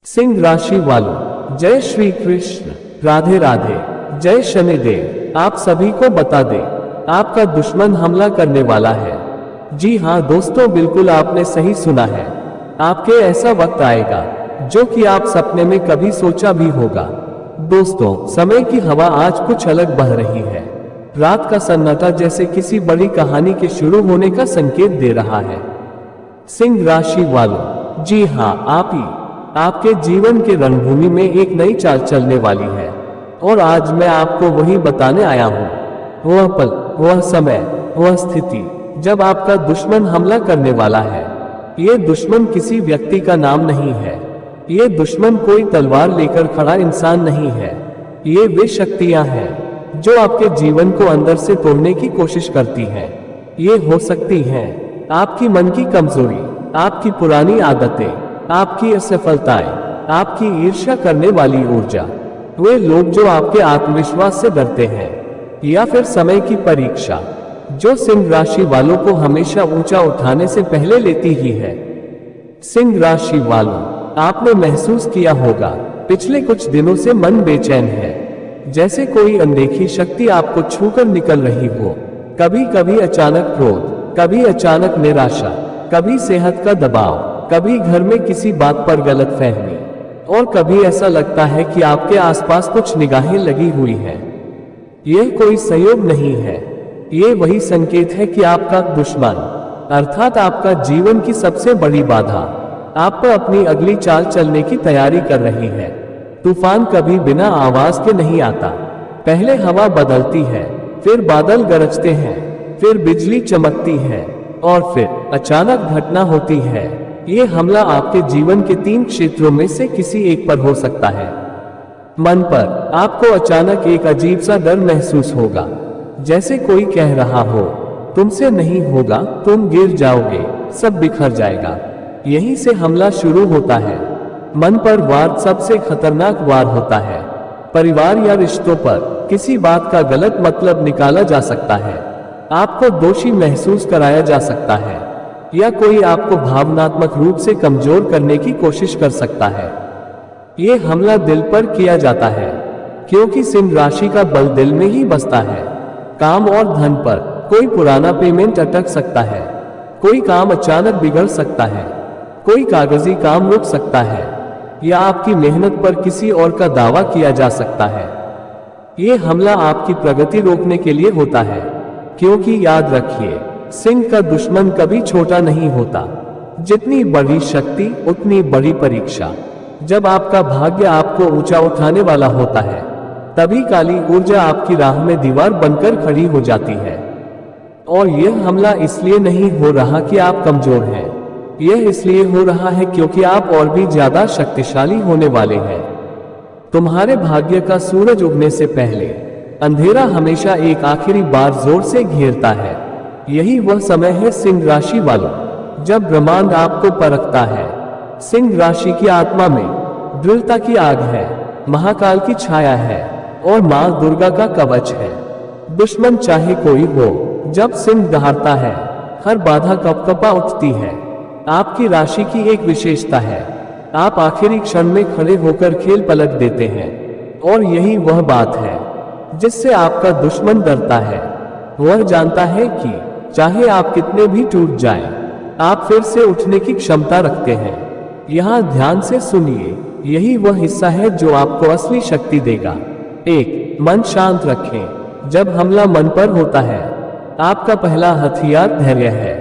सिंह राशि वालों, जय श्री कृष्ण, राधे राधे, जय शनिदेव। आप सभी को बता दें, आपका दुश्मन हमला करने वाला है। जी हाँ दोस्तों, बिल्कुल आपने सही सुना है। आपके ऐसा वक्त आएगा जो कि आप सपने में कभी सोचा भी होगा। दोस्तों, समय की हवा आज कुछ अलग बह रही है। रात का सन्नाटा जैसे किसी बड़ी कहानी के शुरू होने का संकेत दे रहा है। सिंह राशि वालों, जी हाँ, आप ही आपके जीवन के रणभूमि में एक नई चाल चलने वाली है। और आज मैं आपको वही बताने आया हूँ। वह पल, वह समय, वह स्थिति जब आपका दुश्मन हमला करने वाला है। ये दुश्मन किसी व्यक्ति का नाम नहीं है। ये दुश्मन कोई तलवार लेकर खड़ा इंसान नहीं है। ये वे शक्तियां हैं जो आपके जीवन को अंदर से तोड़ने की कोशिश करती हैं। ये हो सकती हैं आपकी मन की कमजोरी, आपकी पुरानी आदतें, आपकी असफलताएं, आपकी ईर्ष्या करने वाली ऊर्जा, वे लोग जो आपके आत्मविश्वास से डरते हैं, या फिर समय की परीक्षा जो सिंह राशि वालों को हमेशा ऊंचा उठाने से पहले लेती ही है। सिंह राशि वालों, आपने महसूस किया होगा पिछले कुछ दिनों से मन बेचैन है, जैसे कोई अनदेखी शक्ति आपको छूकर निकल रही हो। कभी कभी अचानक क्रोध, कभी अचानक निराशा, कभी सेहत का दबाव, कभी घर में किसी बात पर गलतफहमी, और कभी ऐसा लगता है कि आपके आसपास कुछ निगाहें लगी हुई हैं। यह कोई संयोग नहीं है, ये वही संकेत है कि आपका दुश्मन, अर्थात आपका जीवन की सबसे बड़ी बाधा, आप पर अपनी अगली चाल चलने की तैयारी कर रही है। तूफान कभी बिना आवाज के नहीं आता। पहले हवा बदलती है, फिर बादल गरजते हैं, फिर बिजली चमकती है, और फिर अचानक घटना होती है। ये हमला आपके जीवन के 3 क्षेत्रों में से किसी एक पर हो सकता है। मन पर, आपको अचानक एक अजीब सा डर महसूस होगा, जैसे कोई कह रहा हो, तुमसे नहीं होगा, तुम गिर जाओगे, सब बिखर जाएगा। यहीं से हमला शुरू होता है। मन पर वार सबसे खतरनाक वार होता है। परिवार या रिश्तों पर किसी बात का गलत मतलब निकाला जा सकता है, आपको दोषी महसूस कराया जा सकता है, या कोई आपको भावनात्मक रूप से कमजोर करने की कोशिश कर सकता है। यह हमला दिल पर किया जाता है, क्योंकि सिंह राशि का बल दिल में ही बसता है। काम और धन पर कोई पुराना पेमेंट अटक सकता है, कोई काम अचानक बिगड़ सकता है, कोई कागजी काम रुक सकता है, या आपकी मेहनत पर किसी और का दावा किया जा सकता है। यह हमला आपकी प्रगति रोकने के लिए होता है, क्योंकि याद रखिए, सिंह का दुश्मन कभी छोटा नहीं होता। जितनी बड़ी शक्ति उतनी बड़ी परीक्षा। जब आपका भाग्य आपको ऊंचा उठाने वाला होता है, तभी काली ऊर्जा आपकी राह में दीवार बनकर खड़ी हो जाती है। और यह हमला इसलिए नहीं हो रहा कि आप कमजोर हैं, यह इसलिए हो रहा है क्योंकि आप और भी ज्यादा शक्तिशाली होने वाले हैं। तुम्हारे भाग्य का सूरज उगने से पहले अंधेरा हमेशा एक आखिरी बार जोर से घेरता है। यही वह समय है सिंह राशि वालों, जब ब्रह्मांड आपको परखता है। सिंह राशि की आत्मा में दृढ़ता की आग है, महाकाल की छाया है, और मां दुर्गा का कवच है। दुश्मन चाहे कोई हो, जब सिंह दहाड़ता है, हर बाधा कपकपा उठती है। आपकी राशि की एक विशेषता है, आप आखिरी क्षण में खड़े होकर खेल पलट देते हैं। और यही वह बात है जिससे आपका दुश्मन डरता है। वह जानता है कि चाहे आप कितने भी टूट जाएं, आप फिर से उठने की क्षमता रखते हैं। यहाँ ध्यान से सुनिए, यही वह हिस्सा है जो आपको असली शक्ति देगा। 1. मन शांत रखें। जब हमला मन पर होता है, आपका पहला हथियार धैर्य है।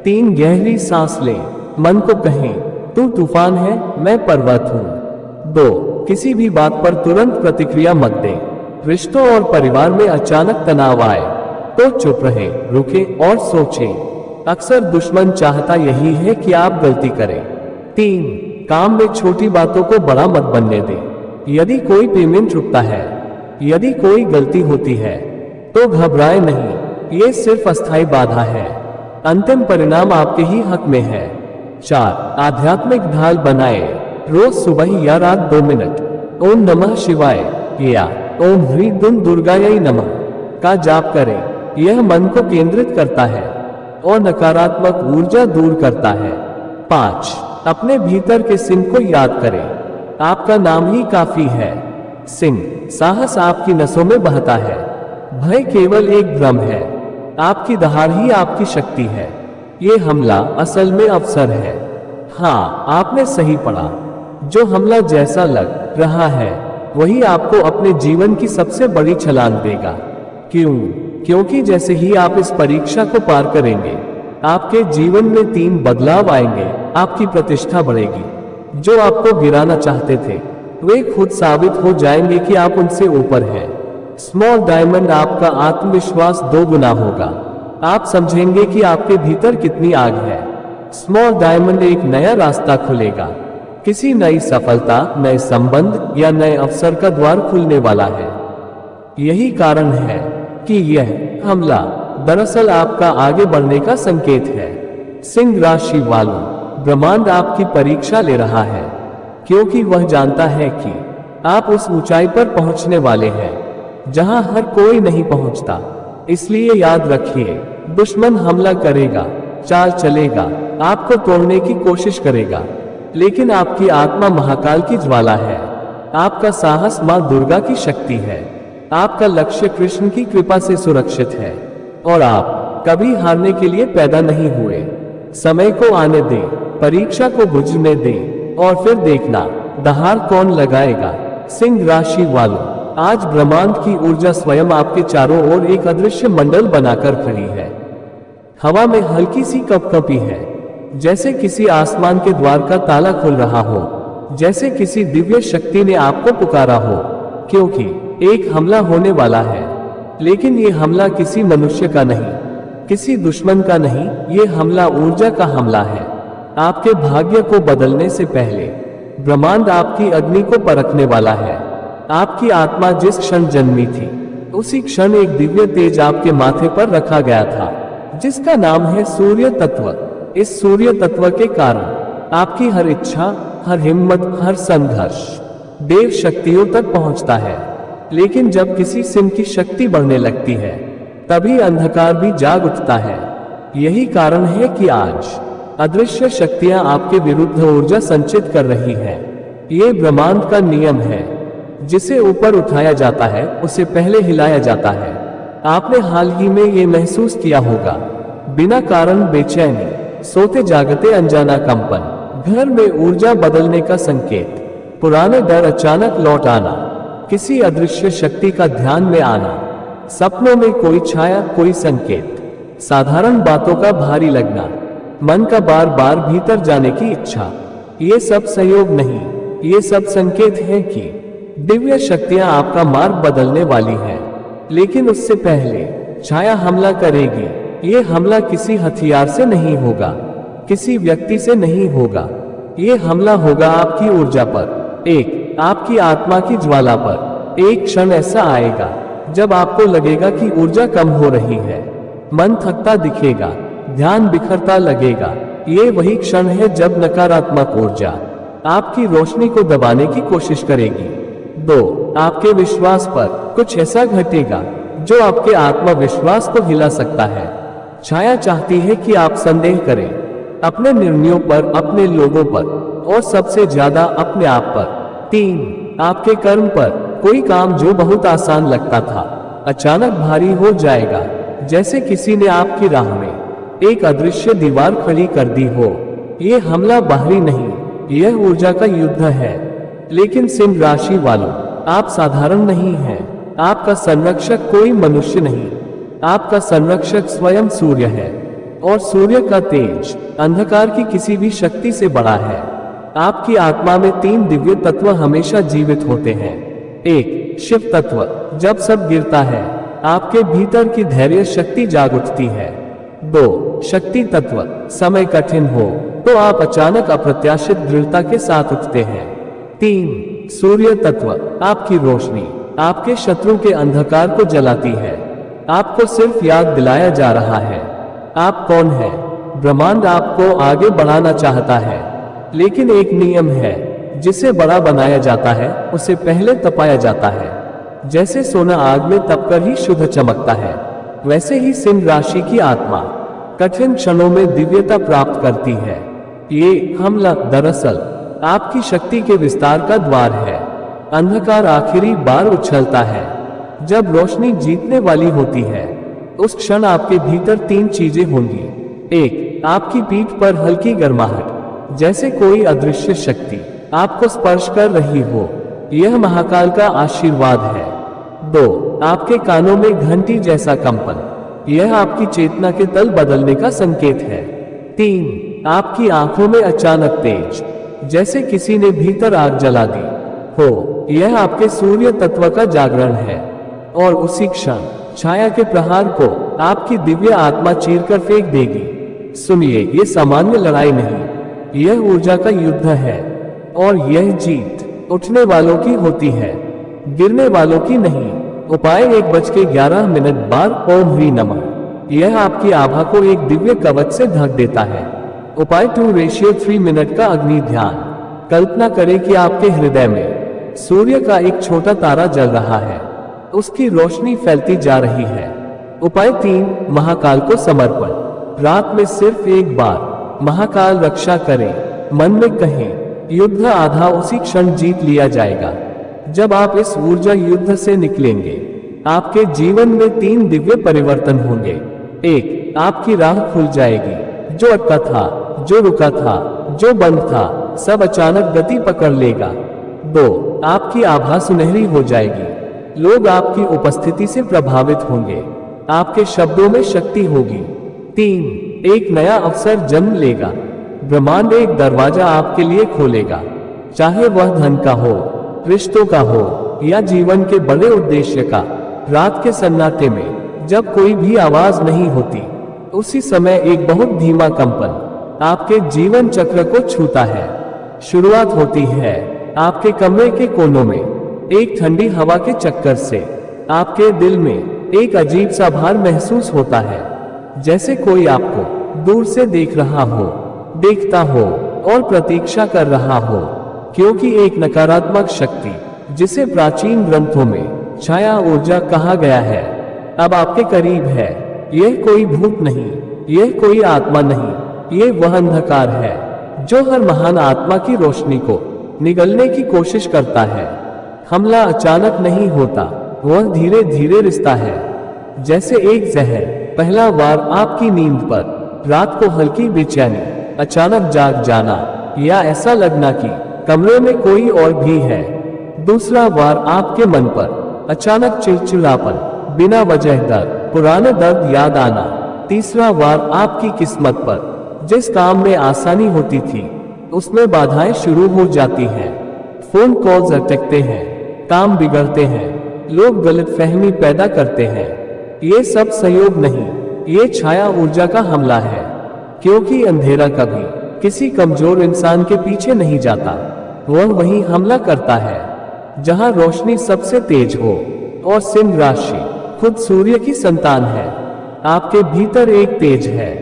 3. गहरी सांस लें। मन को कहें, तू तूफान है, मैं पर्वत हूँ। 2. किसी भी बात पर तुरंत प्रतिक्रिया मत दें। रिश्तों और परिवार में अचानक तनाव आए तो चुप रहे, रुके और सोचें। अक्सर दुश्मन चाहता यही है कि आप गलती करें। 3. काम में छोटी बातों को बड़ा मत बनने दें। यदि कोई पेमेंट रुकता है, यदि कोई गलती होती है, तो घबराए नहीं, ये सिर्फ अस्थायी बाधा है। अंतिम परिणाम आपके ही हक में है। 4. आध्यात्मिक ढाल बनाए। रोज सुबह या रात 2 मिनट ओम नमः शिवाय या ओम ह्रीं दुं दुर्गायै नमः का जाप करें। यह मन को केंद्रित करता है और नकारात्मक ऊर्जा दूर करता है। 5. अपने भीतर के सिंह को याद करें। आपका नाम ही काफी है। सिंह, साहस आपकी नसों में बहता है। भय केवल एक भ्रम है। आपकी दहाड़ ही आपकी शक्ति है। ये हमला असल में अवसर है। हाँ, आपने सही पढ़ा। जो हमला जैसा लग रहा है वही आपको अपने जीवन की सबसे बड़ी छलांग देगा। क्यों? क्योंकि जैसे ही आप इस परीक्षा को पार करेंगे, आपके जीवन में 3 बदलाव आएंगे। आपकी प्रतिष्ठा बढ़ेगी। जो आपको गिराना चाहते थे वे खुद साबित हो जाएंगे कि आप उनसे ऊपर हैं। स्मॉल डायमंड, आपका आत्मविश्वास 2 गुना होगा। आप समझेंगे कि आपके भीतर कितनी आग है। स्मॉल डायमंड, एक नया रास्ता खुलेगा। किसी नई सफलता, नए संबंध या नए अवसर का द्वार खुलने वाला है। यही कारण है कि यह हमला दरअसल आपका आगे बढ़ने का संकेत है। सिंह राशि वालों, ब्रह्मांड आपकी परीक्षा ले रहा है, क्योंकि वह जानता है कि आप उस ऊंचाई पर पहुंचने वाले हैं जहां हर कोई नहीं पहुंचता। इसलिए याद रखिए, दुश्मन हमला करेगा, चाल चलेगा, आपको तोड़ने की कोशिश करेगा, लेकिन आपकी आत्मा महाकाल की ज्वाला है। आपका साहस मां दुर्गा की शक्ति है। आपका लक्ष्य कृष्ण की कृपा से सुरक्षित है और आप कभी हारने के लिए पैदा नहीं हुए। समय को आने दें, परीक्षा को बुझने दें और फिर देखना दहाड़ कौन लगाएगा। सिंह राशि वालों, आज ब्रह्मांड की ऊर्जा स्वयं आपके चारों ओर एक अदृश्य मंडल बनाकर खड़ी है। हवा में हल्की सी कंपकंपी है, जैसे किसी आसमान के द्वार का ताला खुल रहा हो, जैसे किसी दिव्य शक्ति ने आपको पुकारा हो, क्योंकि एक हमला होने वाला है। लेकिन ये हमला किसी मनुष्य का नहीं, किसी दुश्मन का नहीं, ये हमला ऊर्जा का हमला है। आपके भाग्य को बदलने से पहले ब्रह्मांड आपकी अग्नि को परखने वाला है। आपकी आत्मा जिस क्षण जन्मी थी, उसी क्षण एक दिव्य तेज आपके माथे पर रखा गया था, जिसका नाम है सूर्य तत्व। इस सूर्य तत्व के कारण आपकी हर इच्छा, हर हिम्मत, हर संघर्ष देव शक्तियों तक पहुंचता है। लेकिन जब किसी सिंह की शक्ति बढ़ने लगती है, तभी अंधकार भी जाग उठता है। यही कारण है कि आज अदृश्य शक्तियां आपके विरुद्ध ऊर्जा संचित कर रही हैं। ये ब्रह्मांड का नियम है, जिसे ऊपर उठाया जाता है उसे पहले हिलाया जाता है। आपने हाल ही में ये महसूस किया होगा, बिना कारण बेचैनी, सोते जागते अनजाना कंपन, घर में ऊर्जा बदलने का संकेत, पुराने डर अचानक लौट आना, किसी अदृश्य शक्ति का ध्यान में आना, सपनों में कोई छाया, कोई संकेत, साधारण बातों का भारी लगना, मन का बार बार भीतर जाने की इच्छा। ये सब संयोग नहीं, ये सब संकेत है कि दिव्य शक्तियां आपका मार्ग बदलने वाली हैं। लेकिन उससे पहले छाया हमला करेगी। ये हमला किसी हथियार से नहीं होगा, किसी व्यक्ति से नहीं होगा। ये हमला होगा आपकी ऊर्जा पर, एक आपकी आत्मा की ज्वाला पर। एक क्षण ऐसा आएगा जब आपको लगेगा कि ऊर्जा कम हो रही है, मन थकता दिखेगा, ध्यान बिखरता लगेगा। ये वही क्षण है जब नकारात्मक ऊर्जा आपकी रोशनी को दबाने की कोशिश करेगी। 2 आपके विश्वास पर कुछ ऐसा घटेगा जो आपके आत्मविश्वास को हिला सकता है। छाया चाहती है कि आप संदेह करें, अपने निर्णयों पर, अपने लोगों पर और सबसे ज्यादा अपने आप पर। 3 आपके कर्म पर, कोई काम जो बहुत आसान लगता था अचानक भारी हो जाएगा, जैसे किसी ने आपकी राह में एक अदृश्य दीवार खड़ी कर दी हो। यह हमला बाहरी नहीं, यह ऊर्जा का युद्ध है। लेकिन सिंह राशि वालों, आप साधारण नहीं हैं। आपका संरक्षक कोई मनुष्य नहीं, आपका संरक्षक स्वयं सूर्य है, और सूर्य का तेज अंधकार की किसी भी शक्ति से बड़ा है। आपकी आत्मा में 3 दिव्य तत्व हमेशा जीवित होते हैं। 1 शिव तत्व, जब सब गिरता है आपके भीतर की धैर्य शक्ति जाग उठती है। 2 शक्ति तत्व, समय कठिन हो तो आप अचानक अप्रत्याशित दृढ़ता के साथ उठते हैं। 3 सूर्य तत्व, आपकी रोशनी आपके शत्रु के अंधकार को जलाती है। आपको सिर्फ याद दिलाया जा रहा है आप कौन हैं। ब्रह्मांड आपको आगे बढ़ाना चाहता है, लेकिन एक नियम है, जिसे बड़ा बनाया जाता है उसे पहले तपाया जाता है। जैसे सोना आग में तपकर ही शुद्ध चमकता है, वैसे ही सिंह राशि की आत्मा कठिन क्षणों में दिव्यता प्राप्त करती है। ये हमला दरअसल आपकी शक्ति के विस्तार का द्वार है। अंधकार आखिरी बार उछलता है। जब रोशनी जीतने वाली होती है, उस क्षण आपके भीतर 3 चीजें होंगी। 1, आपकी पीठ पर हल्की गर्माहट, जैसे कोई अदृश्य शक्ति आपको स्पर्श कर रही हो। यह महाकाल का आशीर्वाद है। 2, आपके कानों में घंटी जैसा कंपन, यह आपकी चेतना के तल बदलने का संकेत है। 3, आपकी आंखों में अचानक तेज, जैसे किसी ने भीतर आग जला दी हो, यह आपके सूर्य तत्व का जागरण है। और उसी क्षण छाया के प्रहार को आपकी दिव्य आत्मा चीरकर फेंक देगी। सुनिए, ये सामान्य लड़ाई नहीं, यह ऊर्जा का युद्ध है। और यह जीत उठने वालों की होती है, गिरने वालों की नहीं। उपाय 1:11 बाद ओम ह्री नमः, यह आपकी आभा को एक दिव्य कवच से ढक देता है। उपाय 2:3 मिनट का अग्नि ध्यान। कल्पना करें कि आपके हृदय में सूर्य का एक छोटा तारा जल रहा है, उसकी रोशनी फैलती जा रही है। उपाय 3, महाकाल को समर्पण। रात में सिर्फ एक बार महाकाल रक्षा करें, मन में कहें, युद्ध आधा उसी क्षण जीत लिया जाएगा। जब आप इस ऊर्जा युद्ध से निकलेंगे, आपके जीवन में 3 दिव्य परिवर्तन होंगे। 1, आपकी राह खुल जाएगी। जो अटका था, जो रुका था, जो बंद था, सब अचानक गति पकड़ लेगा। 2, आपकी आभा सुनहरी हो जाएगी। लोग आपकी उपस्थिति से प्रभावित होंगे, आपके शब्दों में शक्ति होगी। 3, एक नया अवसर जन्म लेगा। ब्रह्मांड एक दरवाजा आपके लिए खोलेगा, चाहे वह धन का हो, रिश्तों का हो, या जीवन के बड़े उद्देश्य का। रात के सन्नाटे में जब कोई भी आवाज नहीं होती, उसी समय एक बहुत धीमा कंपन आपके जीवन चक्र को छूता है। शुरुआत होती है आपके कमरे के कोनों में, एक ठंडी हवा के चक्कर से। आपके दिल में एक अजीब सा भार महसूस होता है, जैसे कोई आपको दूर से देख रहा हो, देखता हो और प्रतीक्षा कर रहा हो, क्योंकि एक नकारात्मक शक्ति, जिसे प्राचीन ग्रंथों में छाया ऊर्जा कहा गया है, अब आपके करीब है। यह कोई भूत नहीं, यह कोई आत्मा नहीं, यह वह अंधकार है जो हर महान आत्मा की रोशनी को निगलने की कोशिश करता है। हमला अचानक नहीं होता, वह धीरे धीरे रिश्ता है, जैसे एक जहर। पहला वार आपकी नींद पर, रात को हल्की बेचैनी, अचानक जाग जाना, या ऐसा लगना कि कमरे में कोई और भी है। दूसरा वार आपके मन पर, अचानक चिड़चिड़ापन, बिना वजह दर्द, पुराने दर्द याद आना। तीसरा वार आपकी किस्मत पर, जिस काम में आसानी होती थी उसमें बाधाएं शुरू हो जाती हैं। फोन कॉल्स अटकते हैं, काम बिगड़ते हैं, लोग गलतफहमी पैदा करते हैं। ये सब संयोग नहीं, ये छाया ऊर्जा का हमला है, क्योंकि अंधेरा कभी किसी कमजोर इंसान के पीछे नहीं जाता, वह वहीं हमला करता है जहां रोशनी सबसे तेज हो। और सिंह राशि खुद सूर्य की संतान है। आपके भीतर एक तेज है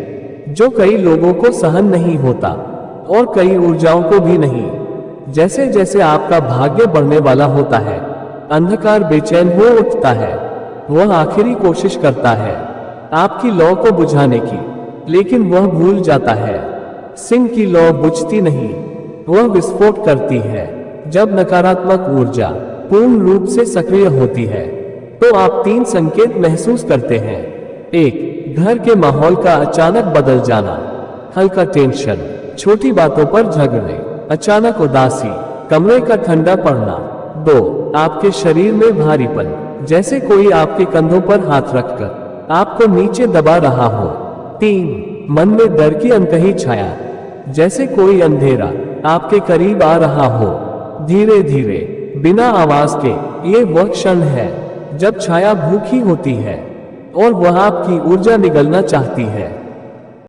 जो कई लोगों को सहन नहीं होता, और कई ऊर्जाओं को भी नहीं। जैसे जैसे आपका भाग्य बढ़ने वाला होता है, अंधकार बेचैन हो उठता है। वह आखिरी कोशिश करता है आपकी लौ को बुझाने की, लेकिन वह भूल जाता है सिंह की लौ बुझती नहीं, वह विस्फोट करती है। जब नकारात्मक ऊर्जा पूर्ण रूप से सक्रिय होती है, तो आप 3 संकेत महसूस करते हैं। 1, घर के माहौल का अचानक बदल जाना, हल्का टेंशन, छोटी बातों पर झगड़े, अचानक उदासी, कमरे का ठंडा पड़ना। 2, आपके शरीर में भारीपन, जैसे कोई आपके कंधों पर हाथ रखकर आपको नीचे दबा रहा हो। 3, मन में डर की अनकही छाया, जैसे कोई अंधेरा आपके करीब आ रहा हो, धीरे धीरे, बिना आवाज के। ये वह क्षण है जब छाया भूखी होती है और वह आपकी ऊर्जा निगलना चाहती है।